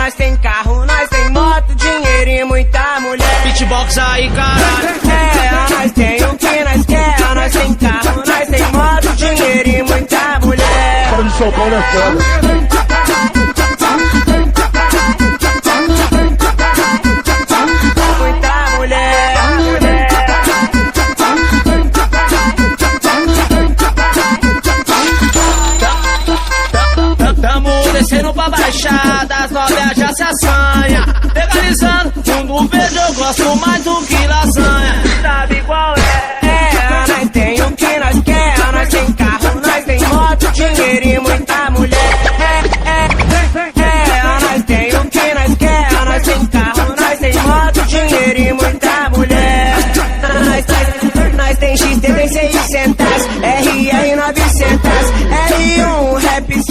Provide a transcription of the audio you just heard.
nós tem carro, nós tem moto, dinheiro e muita mulher. Beatbox aí, caralho. Nós tem o que nós quer, nós tem carro, nós tem moto, dinheiro e muita mulher. Cara de São Paulo é foda. Tamo descendo pra baixada, as novias já se assanha. Legalizando, fundo verde eu gosto mais do que lasanha. Sabe qual é? Nós tem o que nós quer, nós tem carro, nós tem moto, dinheiro e muita mulher. Nós tem o que nós quer, nós tem carro, nós tem moto, dinheiro e muita mulher. Nós tem XT, tem 600, RR 900, R1, rap